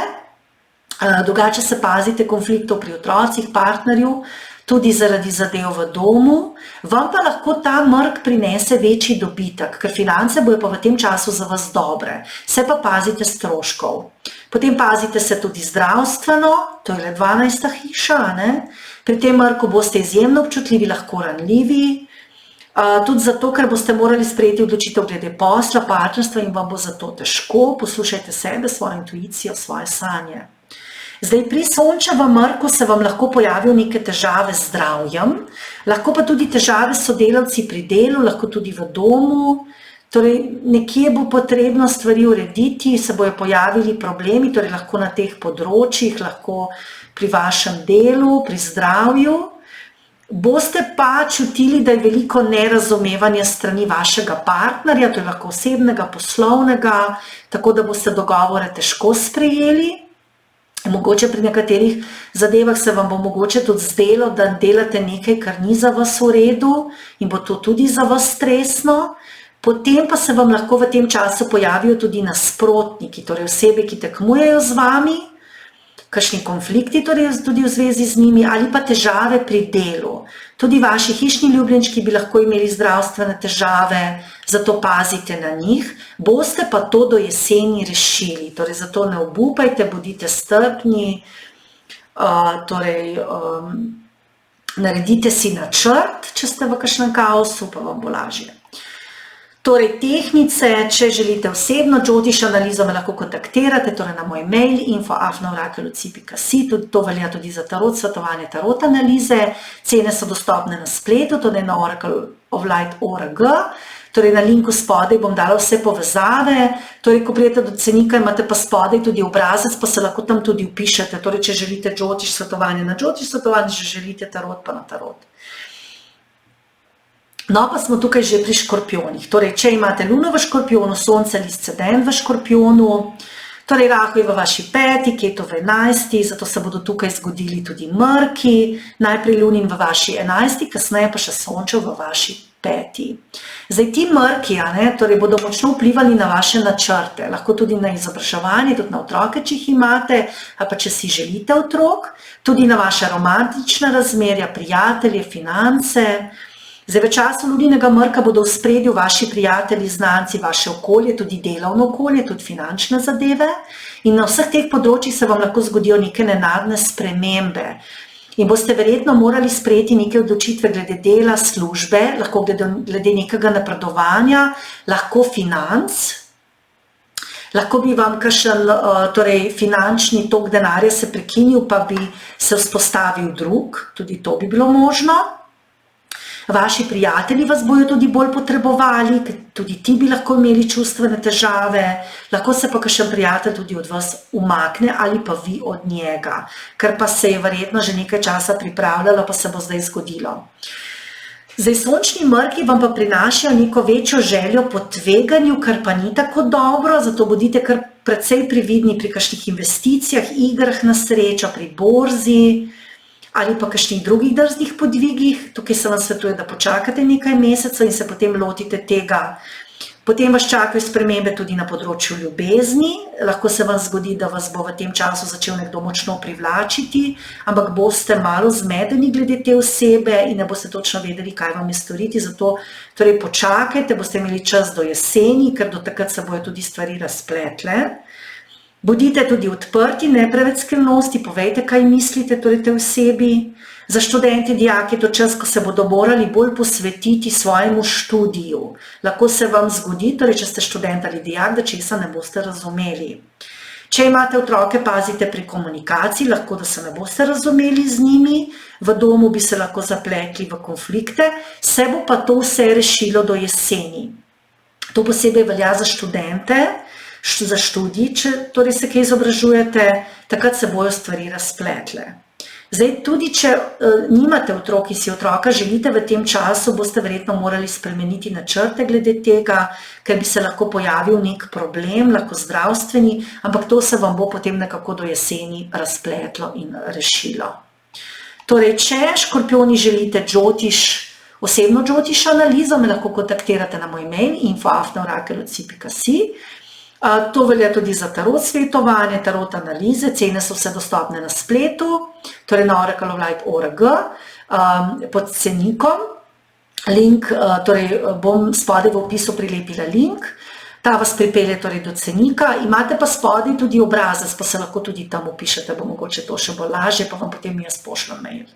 Drugače se pazite konfliktov pri otrocih, partnerju, tudi zaradi zadev v domu, vam pa lahko ta mrk prinese večji dobitek, ker finance bojo pa v tem času za vas dobre. Se pa pazite stroškov. Potem pazite se tudi zdravstveno, to je le 12. hiša, ne? Pri tem mrku boste izjemno občutljivi, lahko ranljivi, tudi zato, ker boste morali sprejeti odločitev glede posla, partnerstva in vam bo zato težko. Poslušajte sebe, svojo intuicijo, svoje sanje. Zdaj, pri sončevem mrku se vam lahko pojavijo neke težave z zdravjem, lahko pa tudi težave s sodelavci pri delu, lahko tudi v domu. Torej, nekje bo potrebno stvari urediti, se bojo pojavili problemi, torej lahko na teh področjih, lahko pri vašem delu, pri zdravju. Boste pa čutili, da je veliko nerazumevanja strani vašega partnerja, to je lahko osebnega, poslovnega, tako da boste dogovore težko sprejeli. Mogoče pri nekaterih zadevah se vam bo mogoče tudi zdelo, da delate nekaj, kar ni za vas v redu in bo to tudi za vas stresno. Potem pa se vam lahko v tem času pojavijo tudi nasprotniki, torej osebe, ki tekmujejo z vami, kakšni konflikti torej tudi v zvezi z njimi ali pa težave pri delu. Tudi vaši hišni ljubljenčki bi lahko imeli zdravstvene težave, zato pazite na njih. Boste pa to do jeseni rešili, torej zato ne obupajte, bodite strpni, naredite si načrt, če ste v kakšnem kaosu, pa vam bo lažje. Torej, tehnice, če želite osebno Jyotish analizo, me lahko kontaktirate, torej na moj mail info@orakelluci.si, to velja tudi za tarot svetovanje, tarot analize. Cene so dostopne na spletu, torej na oracleoflight.org. Torej, na linku spodaj bom dala vse povezave, torej, ko prijete do cenika, imate pa spodaj tudi obrazec, pa se lahko tam tudi vpišete, torej, če želite Jyotish svetovanje na Jyotish svetovanje, če želite tarot pa na tarot. No, pa smo tukaj že pri škorpionih. Torej, če imate luno v škorpionu, sonce ali ascendent v škorpionu, torej Rahu je v vaši 5, Ketu v 11, zato se bodo tukaj zgodili tudi mrki, najprej lunin v vaši 11, kasneje pa še sončev v vaši 5. Zdaj, ti mrki, torej bodo močno vplivali na vaše načrte, lahko tudi na izobraževanje, tudi na otroke, če jih imate, ali pa če si želite otrok, tudi na vaše romantične razmerja, prijatelje, finance. Zdaj, v času luninega mrka bodo v spredju vaši prijatelji, znanci, vaše okolje, tudi delovno okolje, tudi finančne zadeve in na vseh teh področjih se vam lahko zgodijo neke nenadne spremembe in boste verjetno morali sprejeti neke odločitve glede dela, službe, lahko glede nekega napredovanja, lahko financ, lahko bi vam kakšen finančni tok denarja se prekinil, pa bi se vzpostavil drug, tudi to bi bilo možno. Vaši prijatelji vas bojo tudi bolj potrebovali, ker tudi ti bi lahko imeli čustvene težave, lahko se pa kakšen prijatelj tudi od vas umakne ali pa vi od njega, ker pa se je verjetno že nekaj časa pripravljalo, pa se bo zdaj zgodilo. Zdaj, sončni mrki vam pa prinašajo neko večjo željo po tveganju, kar pa ni tako dobro, zato bodite kar precej previdni pri kakšnih investicijah, igrah na srečo, pri borzi, ali pa kakšnih drugih drznih podvigih. Tukaj se vam svetuje, da počakate nekaj mesecev in se potem lotite tega. Potem vas čakajo spremembe tudi na področju ljubezni, lahko se vam zgodi, da vas bo v tem času začel nekdo močno privlačiti, ampak boste malo zmedeni glede te osebe in ne boste točno vedeli, kaj vam je storiti, zato torej počakajte, boste imeli čas do jeseni, ker do takrat se bojo tudi stvari razpletle. Bodite tudi odprti, ne preveč skrivnosti, povejte, kaj mislite torej tej osebi. Za študente, dijake je to čas, ko se bodo morali bolj posvetiti svojemu študiju. Lahko se vam zgodi, torej če ste študent ali dijak, da česa ne boste razumeli. Če imate otroke, pazite pri komunikaciji, lahko da se ne boste razumeli z njimi, v domu bi se lahko zapletli v konflikte, se bo pa to vse rešilo do jeseni. To posebej velja za študente, za študij, če torej se kaj izobražujete, takrat se bojo stvari razpletle. Zdaj, tudi če nimate otrok, si otroka želite v tem času, boste verjetno morali spremeniti načrte glede tega, ker bi se lahko pojavil nek problem, lahko zdravstveni, ampak to se vam bo potem nekako do jeseni razpletlo in rešilo. Torej, če škorpioni želite osebno Jyotish analizo, me lahko kontaktirate na moj mail info@orakelluci.si. To velja tudi za tarot svetovanje, tarot analize, cene so vse dostopne na spletu, torej na oracleoflight.org. pod cenikom. Link, torej bom spodaj v opisu prilepila link, ta vas pripelje torej do cenika, imate pa spodaj tudi obrazec, pa se lahko tudi tam upišete, bo mogoče to še bolj lažje, pa vam potem jaz pošljem mail.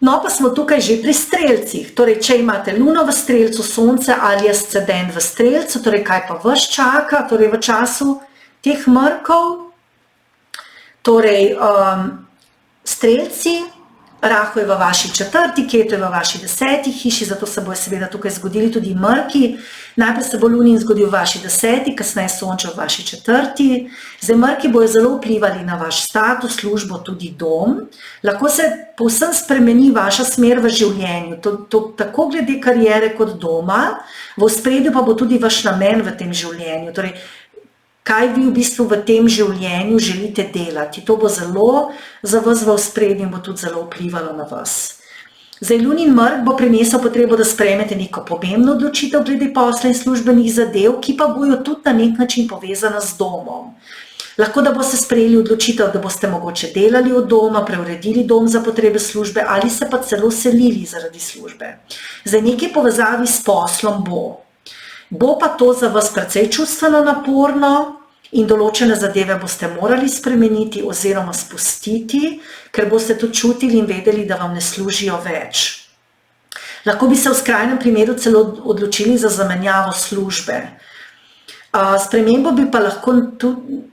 No, pa smo tukaj že pri strelcih, torej če imate luno v strelcu, sonce ali ascendent v strelcu, torej kaj pa vas čaka, torej v času teh mrkov, torej strelci, Rahu je v vaši 4., Ketu je v vaši 10. hiši, zato se bojo seveda tukaj zgodili tudi mrki. Najprej se bo Lunin zgodil v vaši 10., kasneje Sonče v vaši 4. Zdaj mrki bojo zelo vplivali na vaš status, službo, tudi dom. Lahko se povsem spremeni vaša smer v življenju, tako glede kariere kot doma, v ospredju pa bo tudi vaš namen v tem življenju. Torej, kaj vi v bistvu v tem življenju želite delati. To bo zelo za vas v ospredju in bo tudi zelo vplivalo na vas. Zdaj, Lunin mrk bo prinesel potrebo, da sprejmete neko pomembno odločitev glede posla in službenih zadev, ki pa bojo tudi na nek način povezana z domom. Lahko, da boste sprejeli odločitev, da boste mogoče delali od doma, preuredili dom za potrebe službe ali se pa celo selili zaradi službe. Zdaj, nekaj povezavi s poslom bo. Bo pa to za vas precej čustveno naporno in določene zadeve boste morali spremeniti oziroma spustiti, ker boste to čutili in vedeli, da vam ne služijo več. Lahko bi se v skrajnem primeru celo odločili za zamenjavo službe. Spremembo bi pa lahko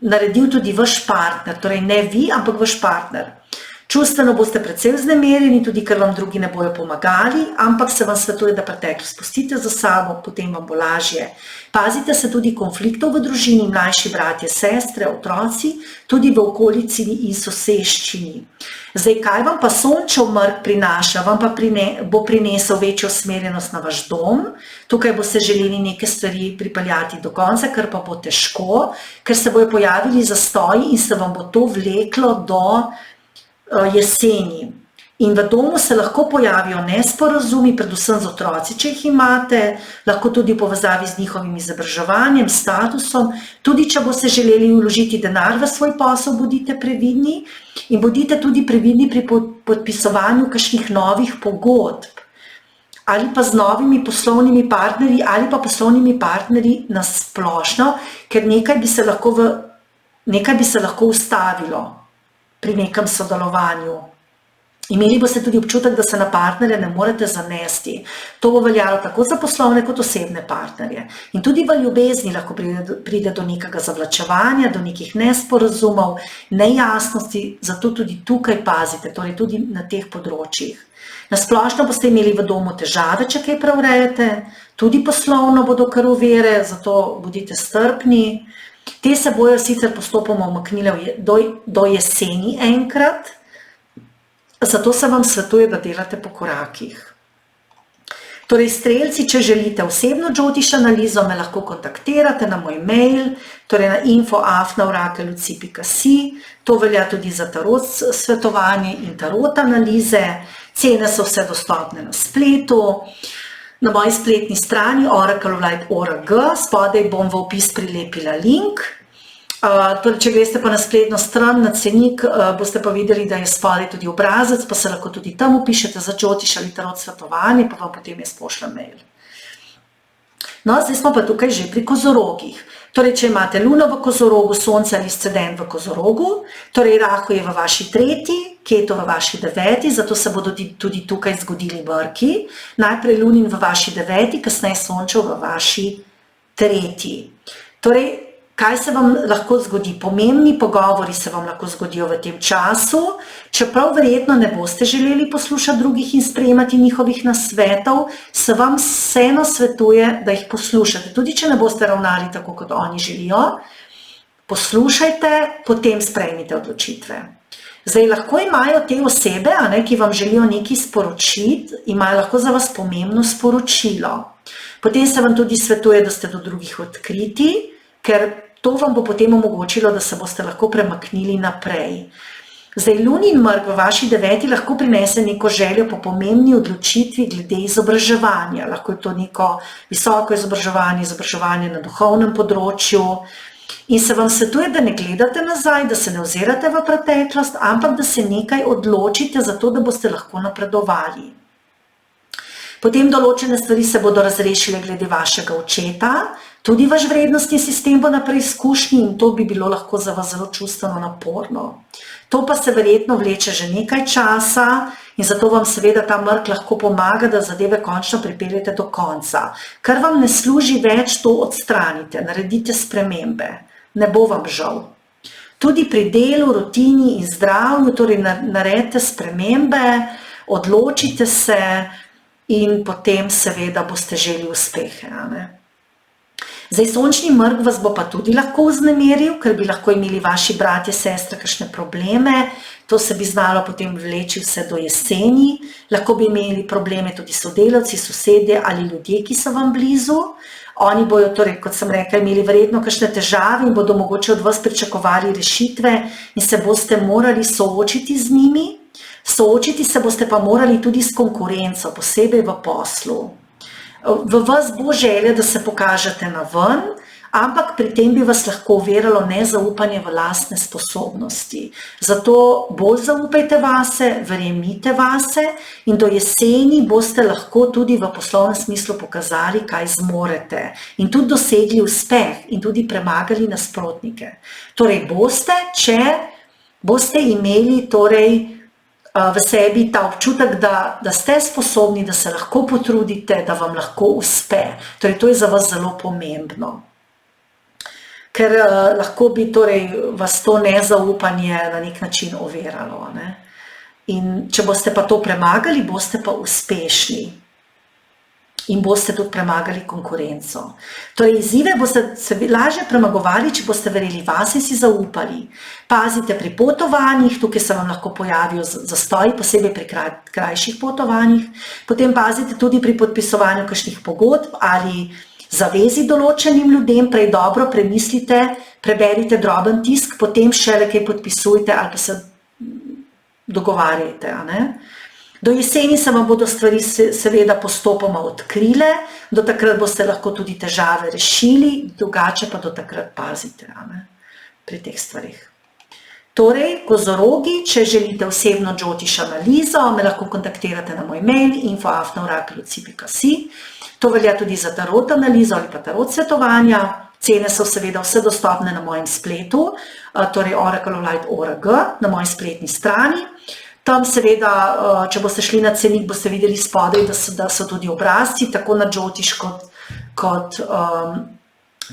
naredil tudi vaš partner, torej ne vi, ampak vaš partner. Čustveno boste precej vznemirjeni, tudi ker vam drugi ne bojo pomagali, ampak se vam svetuje, da preteklost spustite za sabo, potem vam bo lažje. Pazite se tudi konfliktov v družini, mlajši bratje, sestre, otroci, tudi v okolici in soseščini. Zdaj, kaj vam pa Sončev mrk prinaša? Vam pa bo prinesel večjo usmerjenost na vaš dom, tukaj boste želeli neke stvari pripeljati do konca, kar pa bo težko, ker se bojo pojavili zastoji in se vam bo to vleklo do jeseni. In v domu se lahko pojavijo nesporazumi, predvsem z otroci, če jih imate, lahko tudi v povezavi z njihovim izobraževanjem, statusom, tudi če boste želeli vložiti denar v svoj posel, bodite previdni in bodite tudi previdni pri podpisovanju kakšnih novih pogodb ali pa z novimi poslovnimi partnerji ali pa poslovnimi partnerji na splošno, ker nekaj bi se lahko ustavilo pri nekem sodelovanju. Imeli boste tudi občutek, da se na partnerje ne morete zanesti. To bo veljalo tako za poslovne kot osebne partnerje. In tudi v ljubezni lahko pride do nekega zavlačevanja, do nekih nesporazumov, nejasnosti, zato tudi tukaj pazite, torej tudi na teh področjih. Na splošno boste imeli v domu težave, če kaj preurejate, tudi poslovno bodo kar ovire, zato bodite strpni. Te se bojo sicer postopoma umaknile do jeseni enkrat, zato se vam svetuje, da delate po korakih. Torej, strelci, če želite osebno džotiš analizo, me lahko kontaktirate na moj mail, torej na info@orakelluci.si. To velja tudi za tarot svetovanje in tarot analize. Cene so vse dostopne na spletu. Na moji spletni strani oracle.org, spodaj bom v opis prilepila link. Torej, če greste pa na spletno stran, na cenik, boste pa videli, da je spodaj tudi obrazec, pa se lahko tudi tam upišete za džotiš ali tarot svetovanje, pa vam potem jaz pošljem mail. No, zdaj smo pa tukaj že pri kozorogih. Torej, če imate luno v kozorogu, sonce ali ascendent v kozorogu, torej Rahu je v vaši 3., Ketu v vaši 9., zato se bodo tudi tukaj zgodili mrki. Najprej Lunin v vaši 9., kasneje Sončev v vaši 3. Torej, kaj se vam lahko zgodi? Pomembni pogovori se vam lahko zgodijo v tem času, čeprav verjetno ne boste želeli poslušati drugih in sprejemati njihovih nasvetov, se vam vseeno svetuje, da jih poslušate. Tudi če ne boste ravnali tako, kot oni želijo, poslušajte, potem sprejmite odločitve. Zdaj, lahko imajo te osebe, ki vam želijo nekaj sporočiti, imajo lahko za vas pomembno sporočilo. Potem se vam tudi svetuje, da ste do drugih odkriti, ker to vam bo potem omogočilo, da se boste lahko premaknili naprej. Zdaj, Lunin mrk v vaši 9. lahko prinese neko željo po pomembni odločitvi glede izobraževanja. Lahko je to neko visoko izobraževanje na duhovnem področju. In se vam svetuje, da ne gledate nazaj, da se ne ozirate v preteklost, ampak da se nekaj odločite za to, da boste lahko napredovali. Potem določene stvari se bodo razrešile glede vašega očeta, tudi vaš vrednostni sistem bo na preizkušnji in to bi bilo lahko za vas zelo čustveno naporno. To pa se verjetno vleče že nekaj časa in zato vam seveda ta mrk lahko pomaga, da zadeve končno pripeljete do konca. Kar vam ne služi več, to odstranite, naredite spremembe. Ne bo vam žal. Tudi pri delu, rutini in zdravju, torej naredite spremembe, odločite se in potem seveda boste želi uspehe. Zdaj, sončni mrk vas bo pa tudi lahko vznemiril, ker bi lahko imeli vaši bratje, sestre kakšne probleme, to se bi znalo potem vleči vse do jeseni, lahko bi imeli probleme tudi sodelavci, sosedje ali ljudje, ki so vam blizu. Oni bojo, torej, kot sem rekla, imeli verjetno kakšne težave in bodo mogoče od vas pričakovali rešitve in se boste morali soočiti z njimi. Soočiti se boste pa morali tudi s konkurenco, posebej v poslu. V vas bo želja, da se pokažete na ven, ampak pri tem bi vas lahko uveralo nezaupanje v lastne sposobnosti. Zato bolj zaupajte vase, verjemite vase in do jeseni boste lahko tudi v poslovnem smislu pokazali, kaj zmorete in tudi dosegli uspeh in tudi premagali nasprotnike. Torej boste, če boste imeli v sebi ta občutek, da ste sposobni, da se lahko potrudite, da vam lahko uspe. Torej, to je za vas zelo pomembno. Ker lahko bi vas to nezaupanje na nek način overalo. In če boste pa to premagali, boste pa uspešni. In boste tudi premagali konkurenco. Torej, izzive boste se lažje premagovali, če boste verjeli vase in si zaupali. Pazite pri potovanjih, tukaj se vam lahko pojavijo zastoji, posebej pri krajših potovanjih. Potem pazite tudi pri podpisovanju kakšnih pogodb ali zavezi določenim ljudem, prej dobro premislite, preberite droben tisk, potem šele kaj podpisujte ali pa se dogovarjajte. Do jeseni se vam bodo stvari seveda postopoma odkrile, do takrat boste lahko tudi težave rešili, drugače pa do takrat pazite pri teh stvarih. Torej, kozorogi, če želite osebno Jyotish analizo, me lahko kontaktirate na moj mail info@orakelj.si. To velja tudi za tarot analizo ali pa tarot svetovanja. Cene so seveda vse dostopne na mojem spletu, torej orakelolight.org, na moji spletni strani. Tam seveda, če boste šli na cenik, boste videli spodaj, da so tudi obrazci, tako na Jyotish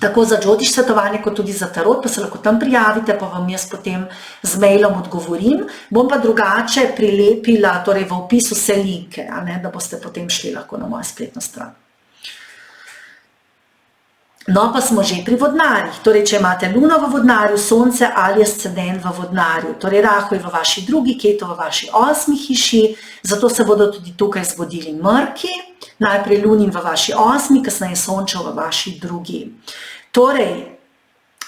tako za Jyotish svetovanje, kot tudi za tarot, pa se lahko tam prijavite, pa vam jaz potem z mailom odgovorim. Bom pa drugače prilepila, torej v opisu vse linke, da boste potem šli lahko na mojo spletno stran. No, pa smo že pri vodnarjih, torej če imate luno v vodnarju, sonce ali ascendent v vodnarju, torej Rahu je v vaši drugi, Ketu v vaši 8. hiši, zato se bodo tudi tukaj zbudili mrki, najprej lunin v vaši 8., kasneje sončev v vaši drugi. Torej,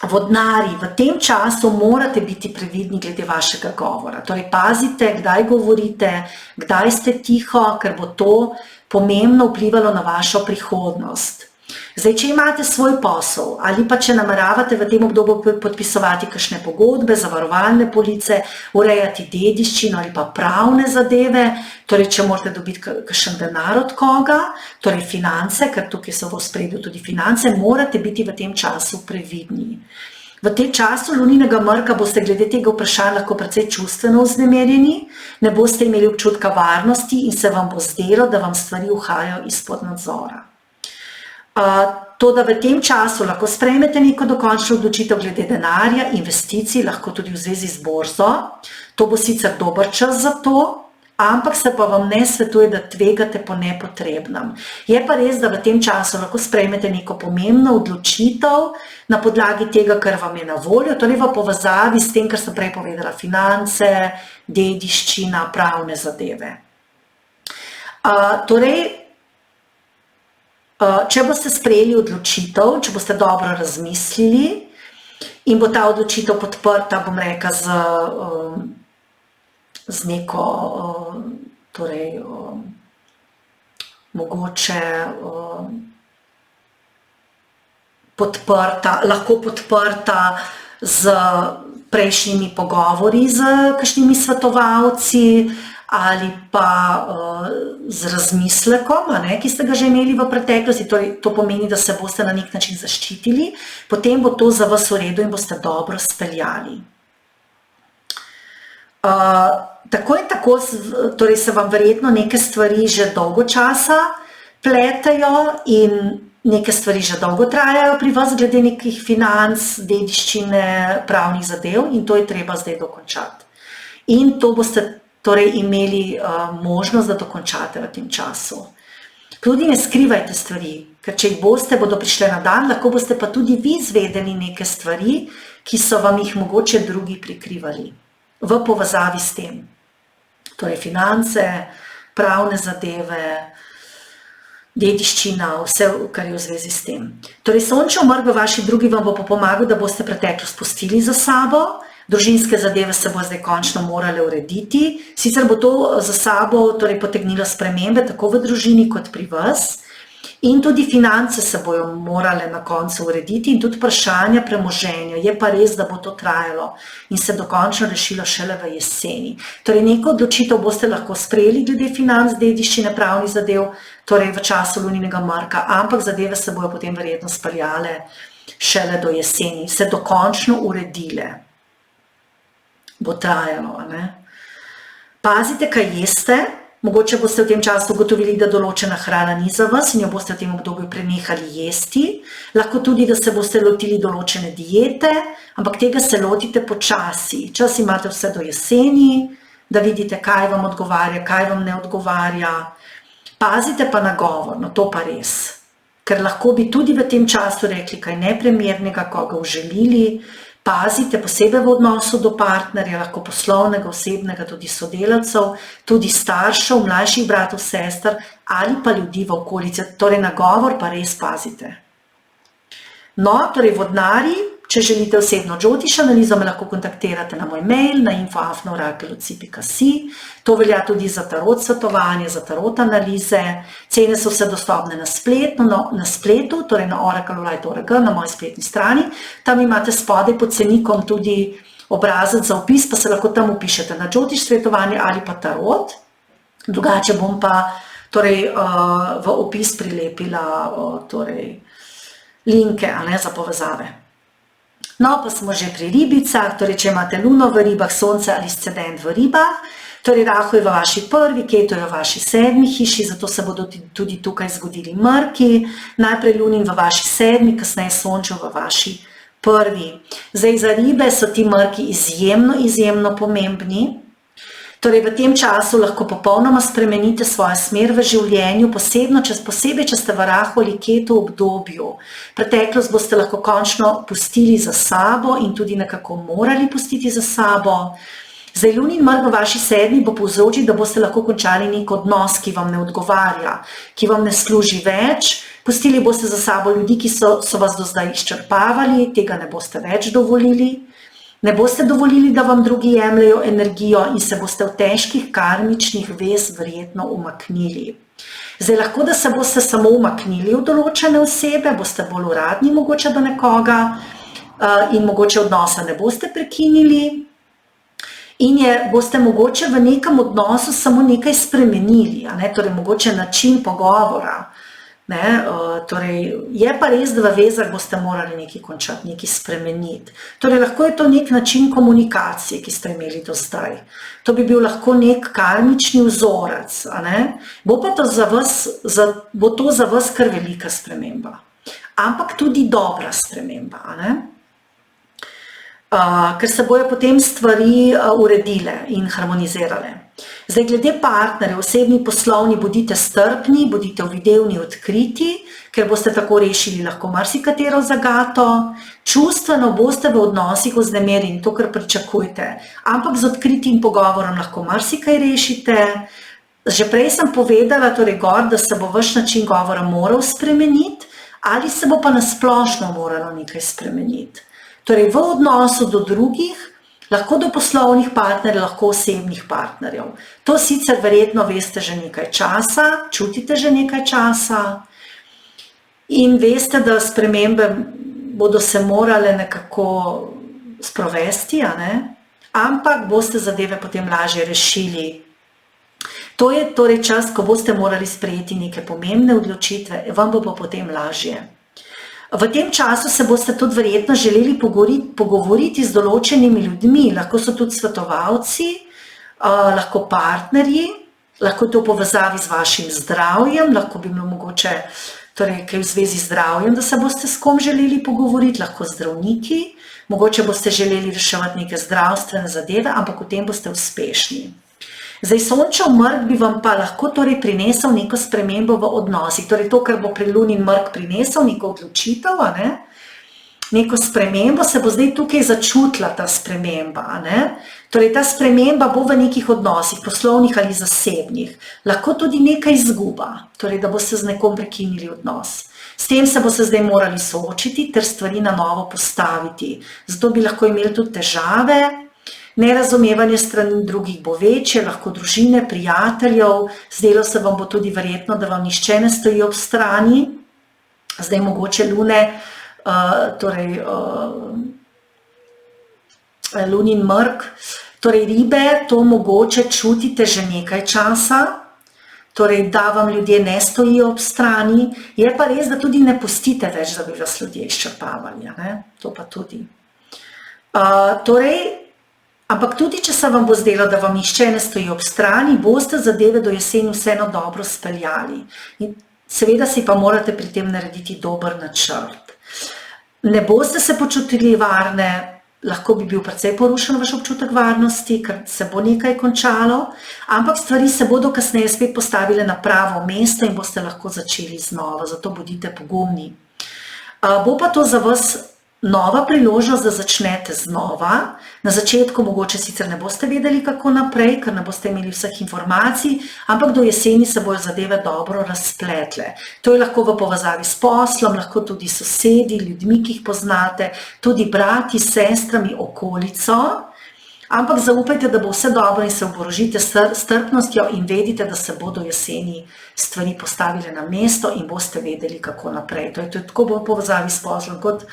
vodnarji, v tem času morate biti previdni glede vašega govora, torej pazite, kdaj govorite, kdaj ste tiho, ker bo to pomembno vplivalo na vašo prihodnost. Zdaj, če imate svoj posel ali pa če nameravate v tem obdobju podpisovati kakšne pogodbe, zavarovalne police, urejati dediščino ali pa pravne zadeve, torej če morate dobiti kakšen denar od koga, torej finance, ker tukaj so v ospredju tudi finance, morate biti v tem času previdni. V tem času luninega mrka boste glede tega vprašanja lahko precej čustveno vznemirjeni, ne boste imeli občutka varnosti in se vam bo zdelo, da vam stvari uhajajo izpod nadzora. To, da v tem času lahko sprejmete neko dokončno odločitev glede denarja, investicij, lahko tudi v zvezi z borzo. To bo sicer dober čas za to, ampak se pa vam ne svetuje, da tvegate po nepotrebnem. Je pa res, da v tem času lahko sprejmete neko pomembno odločitev na podlagi tega, kar vam je na voljo, torej v povezavi s tem, kar sem prej povedala, finance, dediščina, pravne zadeve. Če boste sprejeli odločitev, če boste dobro razmislili in bo ta odločitev podprta, bom rekla, z neko, torej, mogoče lahko podprta z prejšnjimi pogovori z kakšnimi svetovalci ali pa z razmislekom, ki ste ga že imeli v preteklosti. To pomeni, da se boste na nek način zaščitili, potem bo to za vas v redu in boste dobro speljali. Tako in tako torej se vam verjetno neke stvari že dolgo časa pletejo in neke stvari že dolgo trajajo pri vas glede nekih financ, dediščine, pravnih zadev in to je treba zdaj dokončati. In to boste torej imeli možnost, da dokončate v tem času. Tudi ne skrivajte stvari, ker če jih boste, bodo prišle na dan, lahko boste pa tudi vi izvedeli neke stvari, ki so vam jih mogoče drugi prikrivali v povezavi s tem. Torej finance, pravne zadeve, dediščina, vse, kar je v zvezi s tem. Torej sončev mrk v vaši drugi vam bo pomagal, da boste preteklost pustili za sabo, družinske zadeve se bo zdaj končno morale urediti, sicer bo to za sabo torej potegnilo spremembe tako v družini kot pri vas in tudi finance se bojo morale na koncu urediti in tudi vprašanja premoženja. Je pa res, da bo to trajalo in se dokončno rešilo šele v jeseni. Torej neko odločitev boste lahko sprejeli glede financ, dediščine, pravnih zadev, torej v času luninega mrka, ampak zadeve se bojo potem verjetno speljale šele do jeseni, se dokončno uredile. Bo trajalo, Pazite, kaj jeste, mogoče boste v tem času ugotovili, da določena hrana ni za vas in jo boste v tem obdobju prenehali jesti, lahko tudi, da se boste lotili določene diete, ampak tega se lotite počasi. Čas imate vse do jeseni, da vidite, kaj vam odgovarja, kaj vam ne odgovarja. Pazite pa na govor, no to pa res, ker lahko bi tudi v tem času rekli kaj neprimernega, koga užalili. Pazite posebej v odnosu do partnerja, lahko poslovnega, osebnega, tudi sodelavcev, tudi staršev, mlajših bratov, sester ali pa ljudi v okolici. Torej na govor pa res pazite. No, torej vodnarji, če želite osebno Jyotish analizo, me lahko kontaktirate na moj mail, na info@orakelc.si. To velja tudi za tarot svetovanje, za tarot analize. Cene so vse dostopne na spletu, torej na oracle.org, na moji spletni strani. Tam imate spodaj pod cenikom tudi obrazec za opis, pa se lahko tam upišete na Jyotish svetovanje ali pa tarot. Drugače bom pa torej, v opis prilepila linke za povezave. No, pa smo že pri ribicah, torej če imate luno v ribah, sonce ali ascendent v ribah, torej Rahu je v vaši prvi, Ketu je v vaši 7. hiši, zato se bodo tudi tukaj zgodili mrki, najprej lunin v vaši 7., kasneje sončev v vaši prvi. Zdaj za ribe so ti mrki izjemno pomembni. Torej v tem času lahko popolnoma spremenite svojo smer v življenju, posebej, če ste v Rahu ali Ketu obdobju. Preteklost boste lahko končno pustili za sabo in tudi nekako morali pustiti za sabo. Zdaj lunin mrk v vaši 7. bo povzročil, da boste lahko končali nek odnos, ki vam ne odgovarja, ki vam ne služi več. Pustili boste za sabo ljudi, ki so vas do zdaj izčrpavali, tega ne boste več dovolili. Ne boste dovolili, da vam drugi jemljajo energijo in se boste v težkih karmičnih vez verjetno umaknili. Zdaj lahko, da se boste samo umaknili v določene osebe, boste bolj uradni mogoče do nekoga in mogoče odnosa ne boste prekinili in boste mogoče v nekem odnosu samo nekaj spremenili, torej mogoče način pogovora. Torej, je pa res, da v vezah boste morali nekaj končati, nekaj spremeniti. Torej, lahko je to nek način komunikacije, ki ste imeli do zdaj. To bi bil lahko nek karmični vzorec. Bo pa bo to za vas kar velika sprememba. Ampak tudi dobra sprememba. Ker se bojo potem stvari uredile in harmonizirale. Zdaj, glede partnerjev, osebni, poslovni, bodite strpni, bodite uvidevni, odkriti, ker boste tako rešili lahko marsikatero zagato. Čustveno boste v odnosih vznemirjeni, to, kar pričakujete, ampak z odkritim pogovorom lahko marsikaj rešite. Že prej sem povedala, torej gor, da se bo vaš način govora moral spremeniti, ali se bo pa nasplošno moralo nekaj spremeniti. Torej, v odnosu do drugih, lahko do poslovnih partnerjev, lahko osebnih partnerjev. To sicer verjetno veste že nekaj časa, čutite že nekaj časa in veste, da spremembe bodo se morale nekako sprovesti, ampak boste zadeve potem lažje rešili. To je torej čas, ko boste morali sprejeti neke pomembne odločitve, vam bo pa potem lažje. V tem času se boste tudi verjetno želeli pogovoriti z določenimi ljudmi, lahko so tudi svetovalci, lahko partnerji, lahko to v povezavi z vašim zdravjem, lahko bi bilo mogoče torej, kaj v zvezi z zdravjem, da se boste s kom želeli pogovoriti, lahko zdravniki, mogoče boste želeli reševati neke zdravstvene zadeve, ampak v tem boste uspešni. Zdaj, sončev mrk bi vam pa lahko torej prinesel neko spremembo v odnosih, torej to, kar bo pri lunin mrk prinesel, neko odločitev, neko spremembo, se bo zdaj tukaj začutila ta sprememba, torej ta sprememba bo v nekih odnosih, poslovnih ali zasebnih, lahko tudi neka izguba, torej da boste z nekom prekinili odnos. S tem se boste zdaj morali soočiti ter stvari na novo postaviti, zato bi lahko imeli tudi težave. Nerazumevanje strani drugih bo večje, lahko družine, prijateljev, zdelo se vam bo tudi verjetno, da vam nihče ne stoji ob strani, zdaj mogoče lune, torej lunin mrk, torej ribe, to mogoče čutite že nekaj časa, torej da vam ljudje ne stojijo ob strani, je pa res, da tudi ne pustite več, da bi vas ljudje izčrpavali, to pa tudi. Ampak tudi, če se vam bo zdelo, da vam nihče ne stoji ob strani, boste zadeve do jeseni vseeno dobro speljali. In seveda si pa morate pri tem narediti dober načrt. Ne boste se počutili varne, lahko bi bil precej porušen vaš občutek varnosti, ker se bo nekaj končalo, ampak stvari se bodo kasneje spet postavile na pravo mesto in boste lahko začeli znova, zato bodite pogumni. Bo pa to za vas nova priložnost, da začnete znova. Na začetku mogoče sicer ne boste vedeli, kako naprej, ker ne boste imeli vseh informacij, ampak do jeseni se bojo zadeve dobro razpletle. To je lahko v povezavi s poslom, lahko tudi sosedi, ljudmi, ki jih poznate, tudi brati, sestrami, okolico, ampak zaupajte, da bo vse dobro in se oborožite s strpnostjo in vedite, da se bodo jeseni stvari postavile na mesto in boste vedeli, kako naprej. To je tako v povezavi s poslom, kot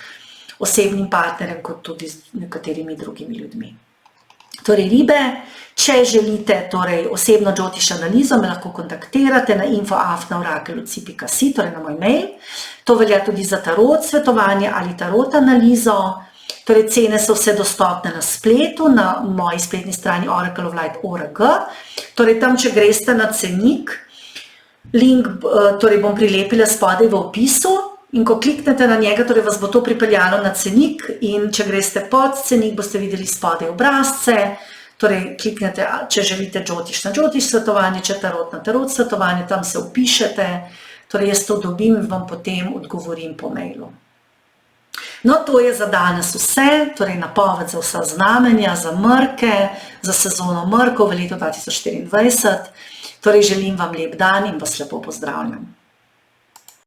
osebnim partnerjem, kot tudi z nekaterimi drugimi ljudmi. Torej, ribe, če želite osebno Jyotish analizo, me lahko kontaktirate na info@orakelc.si, torej na moj mail. To velja tudi za tarot svetovanje ali tarot analizo. Torej, cene so vse dostopne na spletu, na moji spletni strani oracleoflight.org. Torej, tam, če greste na cenik, link bom prilepila spodaj v opisu, in ko kliknete na njega, torej vas bo to pripeljalo na cenik in če greste pod cenik, boste videli spodaj obrazce, torej kliknete, če želite Jyotish na Jyotish svetovanje, če tarot na tarot svetovanje, tam se vpišete, torej jaz to dobim in vam potem odgovorim po mailu. No, to je za danes vse, torej napoved za vsa znamenja, za mrke, za sezono mrkov v letu 2024, torej želim vam lep dan in vas lepo pozdravljam.